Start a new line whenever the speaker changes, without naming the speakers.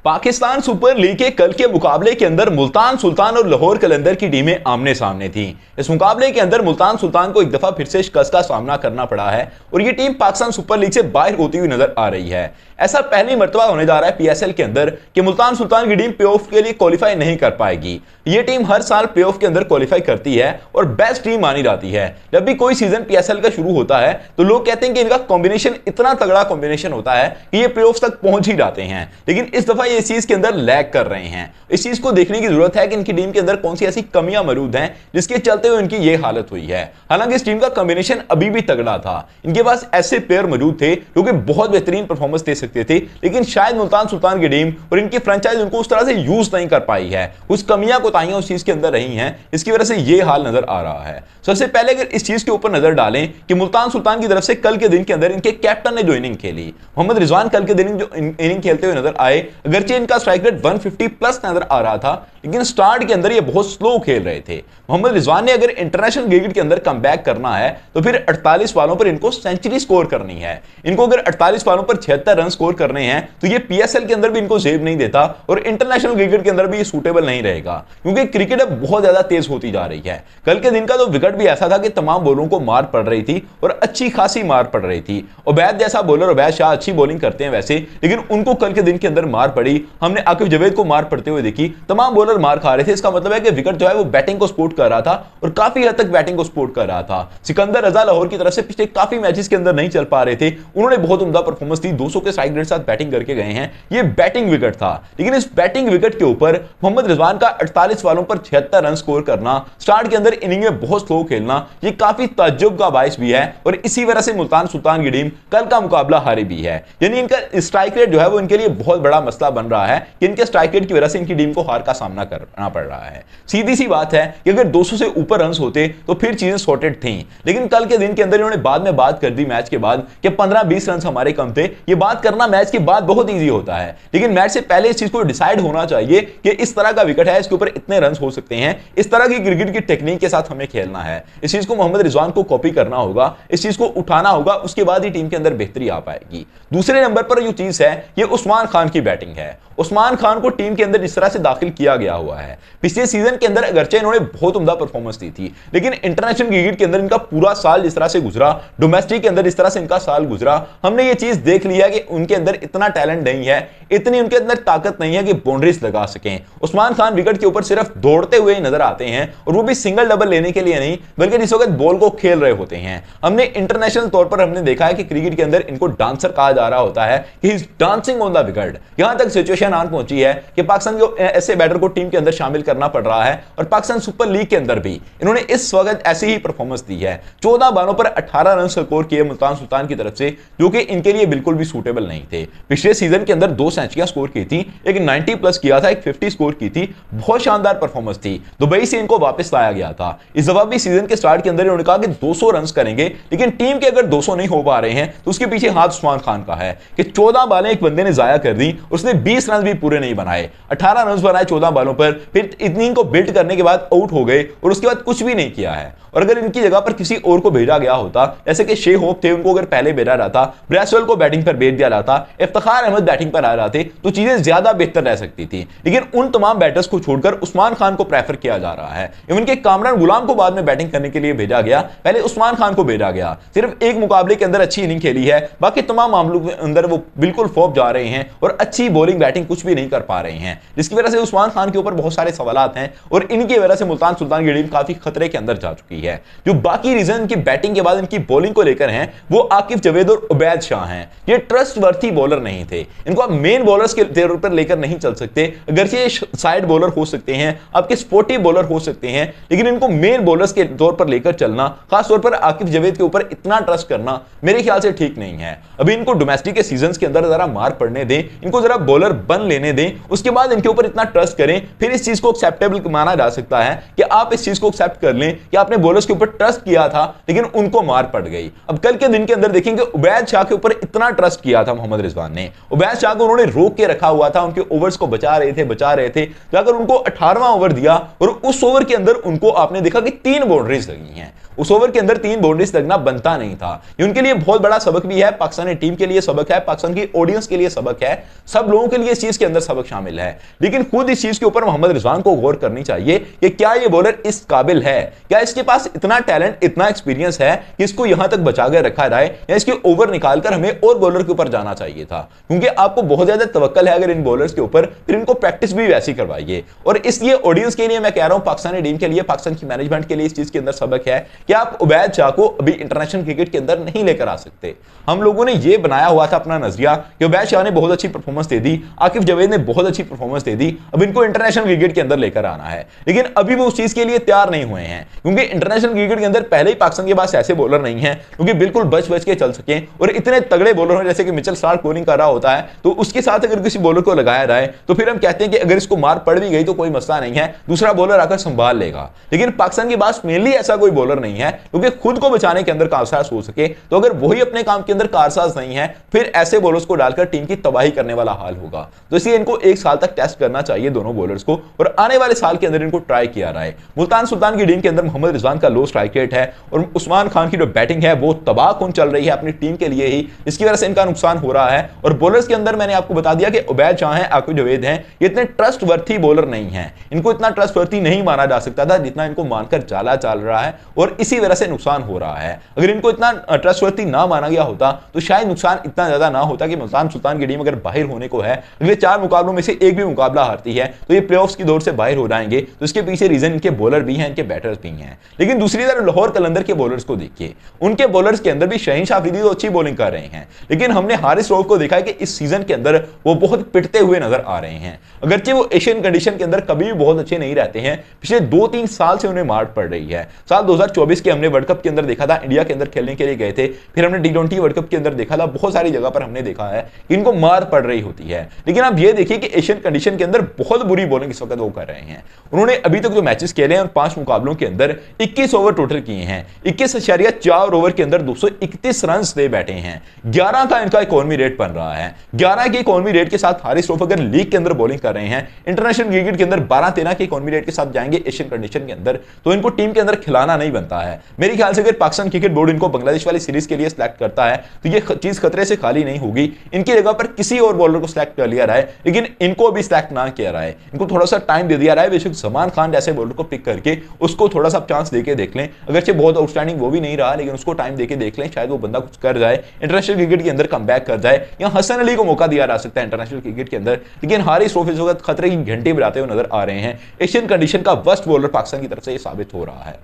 Pakistan super league के कल के मुकाबले के अंदर मुल्तान सुल्तान और लाहौर कलंदर की टीमें आमने सामने थी। इस मुकाबले के अंदर मुल्तान सुल्तान को एक दफा फिर से शिकस्त का सामना करना पड़ा है और ये टीम पाकिस्तान सुपर लीग से बाहर होती हुई नजर आ रही है। ऐसा पहली मर्तबा होने जा रहा है पीएसएल के अंदर कि मुल्तान सुल्तान की टीम प्लेऑफ के लिए क्वालिफाई नहीं कर पाएगी। ये टीम हर साल प्लेऑफ के अंदर क्वालिफाई करती है और बेस्ट टीम मानी जाती है। जब भी कोई सीजन पीएसएल का शुरू होता है तो लोग कहते हैं कि इनका कॉम्बिनेशन इतना तगड़ा कॉम्बिनेशन होता है कि ये प्लेऑफ तक पहुंच ही जाते हैं, लेकिन इस दफा ये इस चीज के अंदर लैग कर रहे हैं। इस चीज को देखने की जरूरत है कि इनकी टीम के अंदर कौन सी ऐसी कमियां मौजूद हैं जिसके चलते हुए इनकी ये हालत हुई है। हालांकि इस टीम का कॉम्बिनेशन अभी भी तगड़ा था, इनके पास ऐसे प्लेयर मौजूद थे जो कि बहुत बेहतरीन परफॉर्मेंस दे सकते थे, लेकिन शायद मुल्तान सुल्तान की टीम और इनकी फ्रेंचाइज उनको उस तरह से यूज नहीं कर पाई है। कुछ कमियां कोताहियां उस चीज के अंदर रही हैं, इसकी वजह से ये हाल नजर आ रहा है। सबसे पहले अगर इस चीज के ऊपर नजर डालें कि मुल्तान सुल्तान की तरफ से कल के दिन के अंदर इनके कैप्टन ने जो इनिंग खेली, मोहम्मद रिजवान कल के दिन जो इनिंग खेलते हुए नजर आए, अगरचे इनका स्ट्राइक रेट 150 प्लस नजर आ रहा था, लेकिन स्टार्ट के अंदर ये बहुत स्लो खेल रहे थे। मोहम्मद रिजवान ने अगर इंटरनेशनल क्रिकेट के अंदर कमबैक करना है तो फिर 48 बॉलों पर इनको सेंचुरी स्कोर करनी है। इनको अगर 48 बॉलों पर 76 रन स्कोर करने हैं तो ये पीएसएल के अंदर भी इनको जेब नहीं देता और इंटरनेशनल क्रिकेट के अंदर भी ये सूटेबल नहीं रहेगा, क्योंकि क्रिकेट अब बहुत ज्यादा तेज होती जा रही है। कल के दिन का तो विकेट भी ऐसा था कि तमाम बॉलों को मार पड़ रही थी और अच्छी खासी मार पड़ रही थी। उबैद जैसा बॉलर, उबैद शाह अच्छी बॉलिंग करते हैं वैसे, लेकिन उनको कल के दिन के अंदर मार पड़ी। हमने आकिब जवेद को मार पड़ते हुए देखी, तमाम बॉलर मार खा रहे थे। इसका मतलब है कि विकेट जो है वो बैटिंग को सपोर्ट कर रहा था और काफी हद तक बैटिंग को सपोर्ट कर रहा था। सिकंदर रजा लाहौर की तरफ से पिछले काफी मैचेस के अंदर नहीं चल पा रहे थे, उन्होंने बहुत उम्दा परफॉर्मेंस दी, 200 के स्ट्राइक रेट साथ बैटिंग करके गए हैं। ये बैटिंग विकेट था, लेकिन इस बैटिंग विकेट के ऊपर मोहम्मद रिजवान का 48 बॉलों पर 76 रन स्कोर करना, स्टार्ट के अंदर इनिंग में बहुत स्लो खेलना, ये काफी ताज्जुब का बाइस भी है और इसी वजह से मुल्तान सुल्तान की टीम कल का मुकाबला हारी भी है। यानी इनका स्ट्राइक रेट जो है वो इनके लिए बहुत बड़ा मसला बन रहा है कि इनके स्ट्राइक रेट की वजह से इनकी टीम को हार का सामना करना पड़ रहा है। सीधी सी बात है कि अगर 200 से ऊपर रन होते तो फिर चीजें सॉर्टेड थी, लेकिन कल के दिन के अंदर इन्होंने बाद में बात कर दी मैच के बाद कि 15-20 रन हमारे कम थे। ये बात करना मैच के बाद बहुत इजी होता है, लेकिन मैच से पहले इस चीज को डिसाइड होना चाहिए कि इस तरह का विकेट है, इसके ऊपर इतने रन हो सकते हैं, इस तरह की क्रिकेट की टेक्निक के साथ हमें खेलना है। इस चीज को मोहम्मद रिजवान को कॉपी करना होगा, इस चीज को उठाना होगा, उसके बाद ही टीम के अंदर बेहतरी आ पाएगी। दूसरे नंबर पर जो चीज है ये उस्मान खान की बैटिंग है। उस्मान खान को टीम के अंदर इस तरह से दाखिल किया गया हुआ है, पिछले सीजन के अंदर अगरचे इन्होंने बहुत उम्दा परफॉर्मेंस दी थी, लेकिन इंटरनेशनल क्रिकेट के अंदर इनका पूरा साल जिस तरह से गुजरा, डोमेस्टिक के अंदर इस तरह से इनका साल गुजरा, हमने ये चीज देख लिया कि उनके अंदर इतना टैलेंट नहीं है, इतनी उनके अंदर ताकत नहीं है कि बाउंड्रीज लगा सकें। उस्मान खान विकेट के ऊपर सिर्फ दौड़ते हुए नजर आते हैं और वो भी सिंगल डबल लेने के लिए नहीं, बल्कि जिस वक्त बॉल को खेल रहे होते हैं। हमने इंटरनेशनल तौर पर हमने देखा है कि क्रिकेट के अंदर इनको डांसर कहा जा रहा होता है कि he is dancing on the wicket. यहां तक सिचुएशन आन पहुंची है कि पाकिस्तान को ऐसे बैटर को टीम के अंदर शामिल करना पड़ रहा है और पाकिस्तान सुपर लीग के अंदर भी इन्होंने इस वक्त ऐसी ही परफॉर्मेंस दी है। 14 बॉलों पर 18 रन स्कोर किए मुल्तान सुल्तान की तरफ से, जो कि इनके लिए बिल्कुल भी सूटेबल नहीं थे। पिछले सीजन के अंदर 2 सेंचुरियां स्कोर की थी, एक 90 प्लस किया था, एक 50 स्कोर की थी, बहुत शानदार परफॉर्मेंस थी। दुबई से इनको वापस लाया गया था। इस दफा भी सीजन के स्टार्ट के अंदर इन्होंने कहा कि 200 रन करेंगे, लेकिन टीम के अगर 200 नहीं हो पा रहे हैं तो उसके पीछे हाथ उस्मान खान का है कि 14 बॉलें एक बंदे ने जाया कर दी, उसने 20 रन भी पूरे नहीं बनाए, 18 रन बनाए 14 बॉलों पर, फिर इतनी को बिल्ड करने के बाद आउट हो गए और उसके बाद कुछ भी नहीं किया है। और अगर इनकी जगह पर किसी और को भेजा गया होता, जैसे कि शे होप थे, उनको अगर पहले भेजा जाता, ब्रेसवेल को बैटिंग पर भेज दिया जाता, इफ्तिखार अहमद बैटिंग पर आ जाते तो चीजें ज्यादा बेहतर रह सकती थी, लेकिन उन तमाम बैटर्स को छोड़कर उस्मान खान को प्रेफर किया जा रहा है। इवन के कामरान गुलाम को बाद में बैटिंग करने के लिए भेजा गया, पहले उस्मान खान को भेजा गया। सिर्फ एक मुकाबले के अंदर अच्छी इनिंग खेली है, बाकी तमाम मामलों के अंदर वो बिल्कुल फ्लॉप जा रहे हैं और अच्छी बॉलिंग बैटिंग कुछ भी नहीं कर पा रहे हैं, जिसकी वजह से उस्मान खान के ऊपर बहुत सारे सवालात हैं और इनकी वजह से मुल्तान सुल्तान की टीम काफी खतरे के अंदर जा चुकी है। जो बाकी रीजन इनकी बैटिंग के बाद इनकी बॉलिंग को लेकर हैं वो आकिब जवेद और उबैद शाह हैं। ये ट्रस्टवर्थी बॉलर नहीं थे, इनको आप मेन बॉलर्स के तौर पर लेकर नहीं चल सकते। अगर ये साइड बॉलर हो सकते हैं, आपके स्पोर्टिव बॉलर हो सकते हैं, लेकिन इनको मेन बॉलर्स के तौर पर लेकर चलना, खासतौर पर आकिब जवेद के ऊपर इतना ट्रस्ट करना मेरे ख्याल से ठीक नहीं है। अभी इनको डोमेस्टिक के सीजन के अंदर जरा मार पड़ने दें, इनको जरा बॉलर बन लेने दें, उसके बाद इनके ऊपर इतना ट्रस्ट करें, फिर इस चीज को एक्सेप्टेबल माना जा सकता है कि आप इस चीज को एक्सेप्ट कर लें कि आपने बॉलर्स के ऊपर ट्रस्ट किया था लेकिन उनको मार पड़ गई। अब कल के दिन के अंदर देखेंगे उबैद शाह के ऊपर इतना ट्रस्ट किया था मोहम्मद रिजवान ने, उबैद शाह को उन्होंने रोक के रखा हुआ था, उनके ओवर्स को बचा रहे थे, जाकर उनको 18वां ओवर दिया और उस ओवर के अंदर उनको आपने देखा कि 3 बाउंड्रीज लगी हैं। उस ओवर के अंदर 3 बाउंड्रीज लगना बनता नहीं था। ये उनके लिए बहुत बड़ा सबक भी है, पाकिस्तानी टीम के लिए सबक है, पाकिस्तान की ऑडियंस के लिए सबक है, सब लोगों के लिए इस चीज के अंदर सबक शामिल है। लेकिन खुद इस चीज के ऊपर मोहम्मद रिजवान को गौर करनी चाहिए कि क्या ये बॉलर इस काबिल है, क्या इसके पास इतना टैलेंट, इतना एक्सपीरियंस है कि इसको यहां तक बचा कर रखा जाए, या इसके ओवर निकालकर हमें और बॉलर के ऊपर जाना चाहिए था। क्योंकि आपको बहुत ज्यादा तवक्कल है अगर इन बॉलर्स के ऊपर, फिर इनको प्रैक्टिस भी वैसी करवाइए। और इसलिए ऑडियंस के लिए मैं कह रहा हूं, पाकिस्तानी टीम के लिए, पाकिस्तान की मैनेजमेंट के लिए इस चीज के अंदर सबक है कि आप उबैद शाह को अभी इंटरनेशनल क्रिकेट के अंदर नहीं लेकर आ सकते। हम लोगों ने यह बनाया हुआ था अपना नजरिया कि उबैद शाह ने बहुत अच्छी परफॉर्मेंस दे दी, आकिफ जवेद ने बहुत अच्छी परफॉर्मेंस दे दी, अब इनको इंटरनेशनल क्रिकेट के अंदर लेकर आना है। लेकिन अभी वो उस चीज के लिए तैयार नहीं हुए हैं, क्योंकि इंटरनेशनल क्रिकेट के अंदर पहले ही पाकिस्तान के पास ऐसे बॉलर नहीं है क्योंकि बिल्कुल बच बच के चल सके, और इतने तगड़े बॉलर हो जैसे कि मिचेल स्टार्क बॉलिंग कर रहा होता है, तो उसके साथ अगर किसी बॉलर को लगाया जाए तो फिर हम कहते हैं कि अगर इसको मार पड़ भी गई तो कोई मसला नहीं है, दूसरा बॉलर आकर संभाल लेगा। लेकिन पाकिस्तान के पास मेनली ऐसा कोई बॉलर नहीं है क्योंकि खुद को बचाने के अंदर कारसाज हो सके। तो अगर वही अपने काम के अंदर कारसाज नहीं है, फिर ऐसे बॉलर्स को डालकर टीम की तबाही करने वाला हाल होगा। तो इसलिए इनको 1 साल तक टेस्ट करना चाहिए दोनों बॉलर्स को, और आने वाले साल के अंदर इनको ट्राई किया रहा है। मुल्तान सुल्तान की टीम के अंदर मोहम्मद रिजवान का लो स्ट्राइक रेट है, और उस्मान खान की जो बैटिंग है वो तबाहकुन चल रही है अपनी टीम के लिए ही, इसकी वजह से इनका नुकसान हो रहा है। और बॉलर्स के अंदर मैंने आपको बता दिया कि उबैद शाह हैं, आकिफ जवेद हैं, ये इतने ट्रस्टवर्थी बॉलर नहीं है, इनको इतना ट्रस्टवर्थी नहीं माना जा सकता था जितना इनको मानकर जाला चल रहा है, और इसी वजह से नुकसान हो रहा है। अगर इनको इतना ट्रस्टवर्थी ना माना गया होता तो शायद नुकसान इतना ज्यादा ना होता कि मुल्तान सुल्तान की टीम अगर बाहर होने को है, अगले 4 मुकाबलों में से एक भी मुकाबला हारती है तो ये प्लेऑफ्स की दौड़ से बाहर हो जाएंगे। तो इसके पीछे रीजन इनके बॉलर भी हैं, इनके बैटर्स भी हैं। लेकिन दूसरी तरफ लाहौर कलंदर के बॉलर्स को देखिए, उनके बॉलर्स के अंदर भी शहीन शाह अफरीदी तो अच्छी बॉलिंग कर रहे हैं, लेकिन हमने हारिस रऊफ को देखा है कि इस सीजन के अंदर वो बहुत पिटते हुए नजर आ रहे हैं। अगरचे वो एशियन कंडीशन के अंदर कभी भी बहुत अच्छे नहीं रहते हैं, पिछले 2-3 साल से उन्हें मार पड़ रही है। साल 2024 के हमने वर्ल्ड कप के अंदर देखा था, इंडिया के अंदर खेलने के लिए गए थे, फिर हमने T20 वर्ल्ड कप के अंदर देखा था, बहुत सारी जगह पर हमने देखा है कि इनको मार पड़ रही होती है। लेकिन आप ये देखिए कि एशियन कंडीशन के अंदर बहुत बुरी बॉलिंग इस वक्त वो कर रहे हैं। उन्होंने अभी तक जो मैचेस खेले हैं, 5 मुकाबलों के अंदर 21 ओवर टोटल किए हैं, 21.4 ओवर के अंदर 231 रन दे बैठे हैं, 11 का इनका इकोनॉमी रेट बन रहा है। 11 के इकोनॉमी रेट के साथ हारिस रऊफ अगर लीग के अंदर बॉलिंग कर रहे हैं, इंटरनेशनल क्रिकेट के अंदर 12-13 के इकोनॉमी रेट के साथ जाएंगे एशियन कंडीशन के अंदर, तो इनको टीम के अंदर खिलाना नहीं बनता है। मेरे ख्याल से अगर पाकिस्तान क्रिकेट बोर्ड इनको बांग्लादेश वाली सीरीज के लिए सिलेक्ट करता है तो ये चीज खतरे से खाली नहीं होगी। इनकी जगह पर किसी और बॉलर को सिलेक्ट कर लिया रहा है, लेकिन इनको भी सिलेक्ट ना किया रहा है, इनको थोड़ा सा टाइम दे दिया रहा है। बेशक सलमान खान जैसे बॉलर को पिक करके उसको थोड़ा सा चांस देके देख लें, अगरचे बहुत आउटस्टैंडिंग वो भी नहीं रहा, लेकिन उसको टाइम देके देख लें, शायद वो बंदा कुछ कर जाए, इंटरनेशनल क्रिकेट के अंदर कम बैक कर जाए। या हसन अली को मौका दिया जा सकता है इंटरनेशनल क्रिकेट के अंदर, लेकिन हारिस रऊफ इस वक्त खतरे की घंटी बजाते हुए नजर आ रहे हैं। एशियन कंडीशन का वर्स्ट बॉलर पाकिस्तान की तरफ से ये साबित हो रहा है।